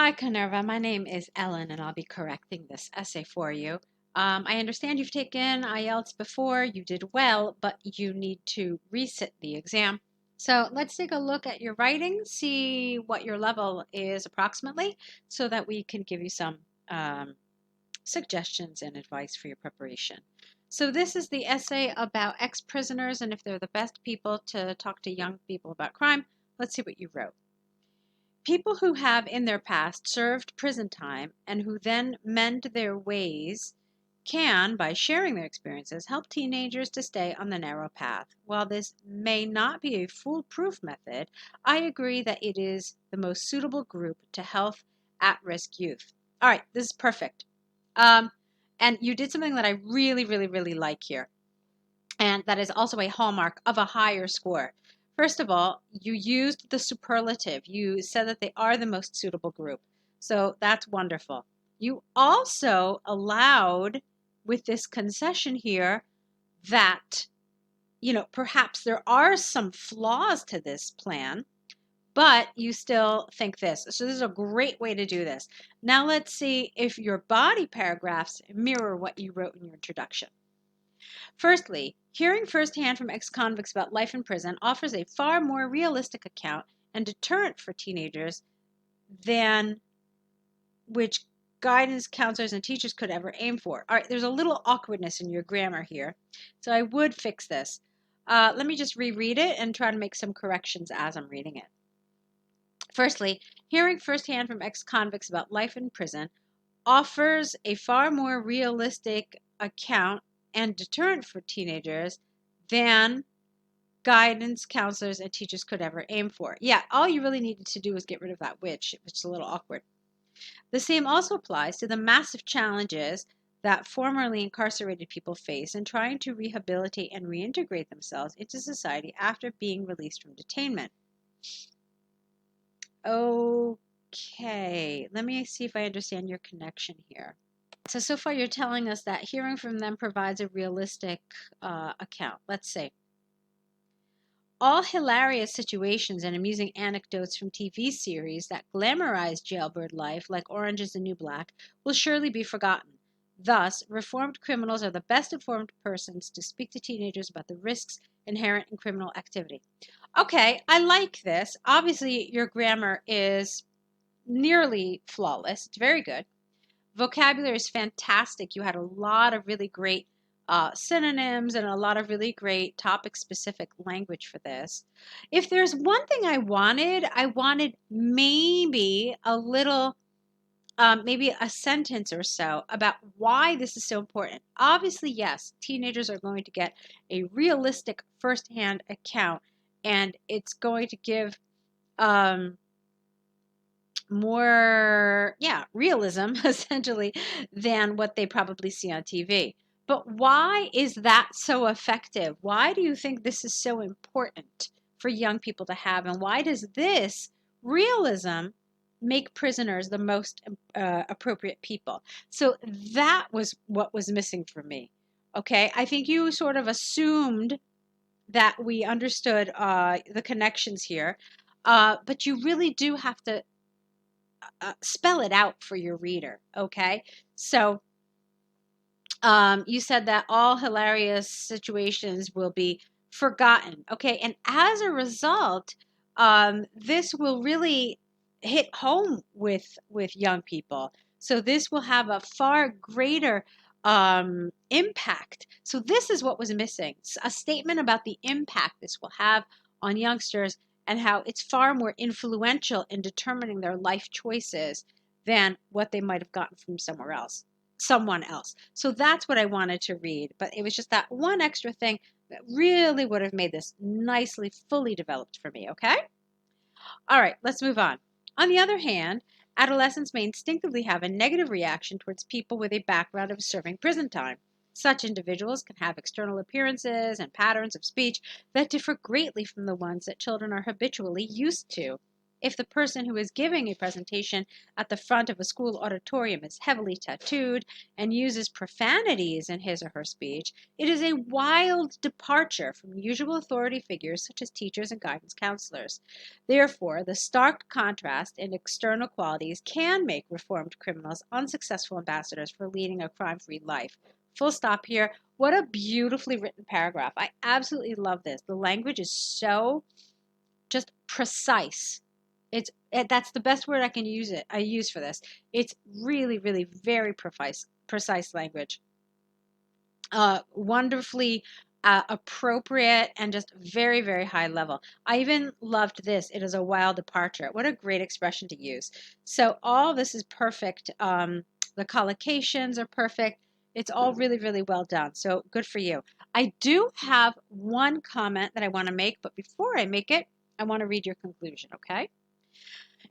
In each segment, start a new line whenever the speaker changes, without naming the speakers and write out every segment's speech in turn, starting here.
Hi, Kanerva. My name is Ellen, and I'll be correcting this essay for you. I understand you've taken IELTS before, you did well, but you need to resit the exam. So let's take a look at your writing, see what your level is approximately, so that we can give you some suggestions and advice for your preparation. So this is the essay about ex-prisoners and if they're the best people to talk to young people about crime. Let's see what you wrote. People who have in their past served prison time and who then mend their ways can, by sharing their experiences, help teenagers to stay on the narrow path. While this may not be a foolproof method, I agree that it is the most suitable group to help at-risk youth. All right, this is perfect. Um, and you did something that I really, really, really like here, and that is also a hallmark of a higher score. First of all, you used the superlative. You said that they are the most suitable group. So that's wonderful. You also allowed, with this concession here, that, perhaps there are some flaws to this plan, but you still think this. So this is a great way to do this. Now let's see if your body paragraphs mirror what you wrote in your introduction. Firstly, hearing firsthand from ex-convicts about life in prison offers a far more realistic account and deterrent for teenagers than which guidance counselors and teachers could ever aim for. All right, there's a little awkwardness in your grammar here, so I would fix this. Let me just reread it and try to make some corrections as I'm reading it. Firstly, hearing firsthand from ex-convicts about life in prison offers a far more realistic account and deterrent for teenagers than guidance counselors and teachers could ever aim for. Yeah, all you really needed to do was get rid of that which is a little awkward. The same also applies to the massive challenges that formerly incarcerated people face in trying to rehabilitate and reintegrate themselves into society after being released from detainment. Okay, let me see if I understand your connection here. So far you're telling us that hearing from them provides a realistic account. Let's see. All hilarious situations and amusing anecdotes from TV series that glamorize jailbird life, like Orange is the New Black, will surely be forgotten. Thus, reformed criminals are the best informed persons to speak to teenagers about the risks inherent in criminal activity. Okay, I like this. Obviously, your grammar is nearly flawless. It's very good. Vocabulary is fantastic. You had a lot of really great synonyms and a lot of really great topic-specific language for this. If there's one thing I wanted maybe a little, maybe a sentence or so about why this is so important. Obviously, yes, teenagers are going to get a realistic firsthand account, and it's going to give more, realism essentially than what they probably see on TV. But why is that so effective? Why do you think this is so important for young people to have? And why does this realism make prisoners the most appropriate people? So that was what was missing for me. Okay, I think you sort of assumed that we understood the connections here, but you really do have to spell it out for your reader, okay? So you said that all hilarious situations will be forgotten, okay? And as a result, this will really hit home with young people. So this will have a far greater impact. So this is what was missing, a statement about the impact this will have on youngsters and how it's far more influential in determining their life choices than what they might have gotten from someone else. So that's what I wanted to read, but it was just that one extra thing that really would have made this nicely fully developed for me, okay? All right, let's move on. On the other hand, adolescents may instinctively have a negative reaction towards people with a background of serving prison time. Such individuals can have external appearances and patterns of speech that differ greatly from the ones that children are habitually used to. if the person who is giving a presentation at the front of a school auditorium is heavily tattooed and uses profanities in his or her speech, it is a wild departure from usual authority figures such as teachers and guidance counselors. Therefore, the stark contrast in external qualities can make reformed criminals unsuccessful ambassadors for leading a crime-free life. Full stop here. What a beautifully written paragraph. I absolutely love this. The language is so just precise. That's the best word I use for this. It's really, really very precise language. Wonderfully appropriate and just very, very high level. I even loved this. It is a wild departure. What a great expression to use. So all this is perfect. The collocations are perfect. It's all really, really well done. So good for you. I do have one comment that I want to make, but before I make it, I want to read your conclusion, okay?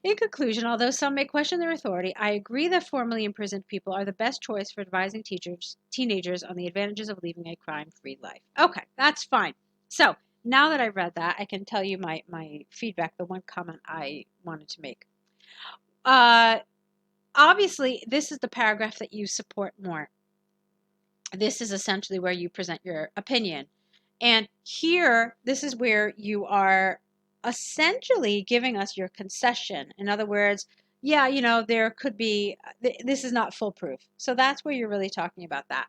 In conclusion, although some may question their authority, I agree that formerly imprisoned people are the best choice for advising teenagers on the advantages of leading a crime-free life. Okay, that's fine. So now that I read that, I can tell you my feedback, the one comment I wanted to make. Obviously, this is the paragraph that you support more. This is essentially where you present your opinion. And here, this is where you are essentially giving us your concession. In other words, yeah, there could be, this is not foolproof. So that's where you're really talking about that.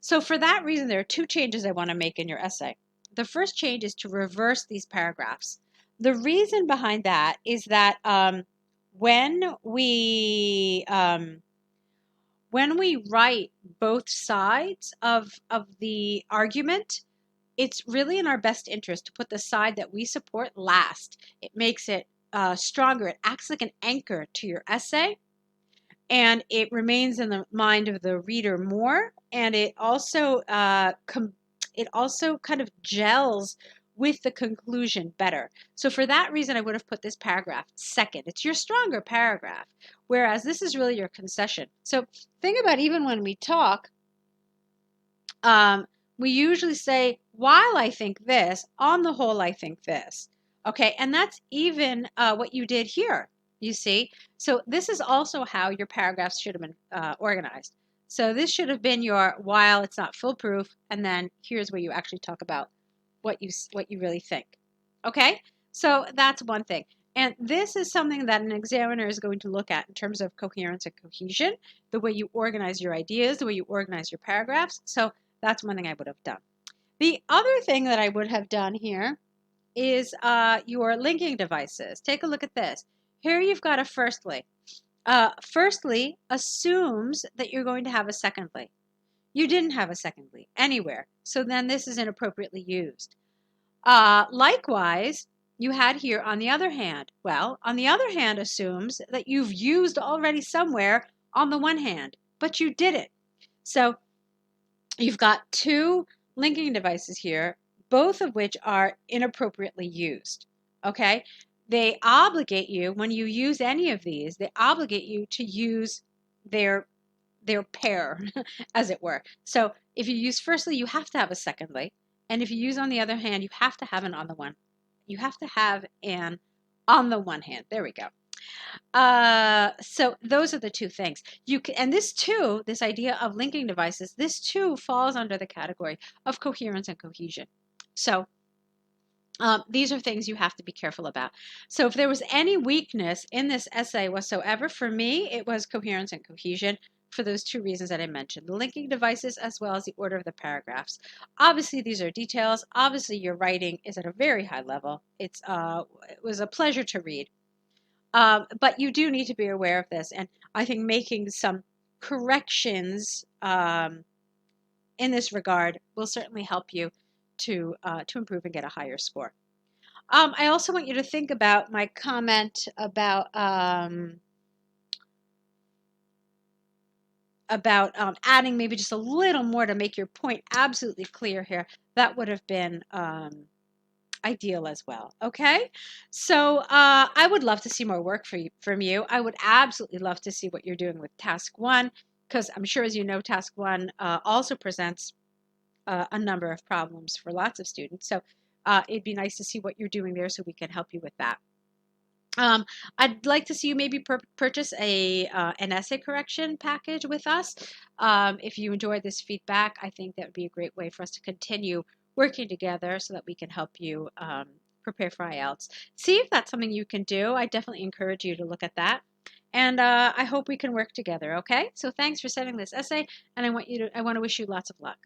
So for that reason, there are two changes I want to make in your essay. The first change is to reverse these paragraphs. The reason behind that is that when we write both sides of the argument, it's really in our best interest to put the side that we support last. It makes it stronger. It acts like an anchor to your essay, and it remains in the mind of the reader more, and it also kind of gels with the conclusion better. So for that reason, I would have put this paragraph second. It's your stronger paragraph, whereas this is really your concession. So think about even when we talk, we usually say, while I think this, on the whole, I think this. Okay, and that's even what you did here, you see. So this is also how your paragraphs should have been organized. So this should have been your while it's not foolproof, and then here's where you actually talk about what you really think. Okay, so that's one thing. And this is something that an examiner is going to look at in terms of coherence and cohesion, the way you organize your ideas, the way you organize your paragraphs. So that's one thing I would have done. The other thing that I would have done here is your linking devices. Take a look at this. Here you've got a firstly. Firstly assumes that you're going to have a secondly. You didn't have a secondly anywhere, so then this is inappropriately used. Likewise, you had here on the other hand. Well, on the other hand assumes that you've used already somewhere on the one hand, but you didn't. So you've got two linking devices here, both of which are inappropriately used. Okay? They obligate you, when you use any of these, they obligate you to use their pair, as it were. So if you use firstly, you have to have a secondly. And if you use on the other hand, you have to have an on the one. You have to have an on the one hand. There we go. So those are the two things. And this too, this idea of linking devices, this too falls under the category of coherence and cohesion. So these are things you have to be careful about. So if there was any weakness in this essay whatsoever, for me, it was coherence and cohesion for those two reasons that I mentioned, the linking devices as well as the order of the paragraphs. Obviously, these are details. Obviously, your writing is at a very high level. It was a pleasure to read. But you do need to be aware of this, and I think making some corrections in this regard will certainly help you to improve and get a higher score. I also want you to think about my comment about adding maybe just a little more to make your point absolutely clear here. That would have been ideal as well. Okay, so I would love to see more work from you. I would absolutely love to see what you're doing with task 1, because I'm sure, as you know, task 1 also presents a number of problems for lots of students. So it'd be nice to see what you're doing there so we can help you with that. Um, I'd like to see you maybe purchase an essay correction package with us. If you enjoyed this feedback, I think that would be a great way for us to continue working together so that we can help you prepare for IELTS. See if that's something you can do. I definitely encourage you to look at that. And I hope we can work together, okay? So thanks for sending this essay, and I want to wish you lots of luck.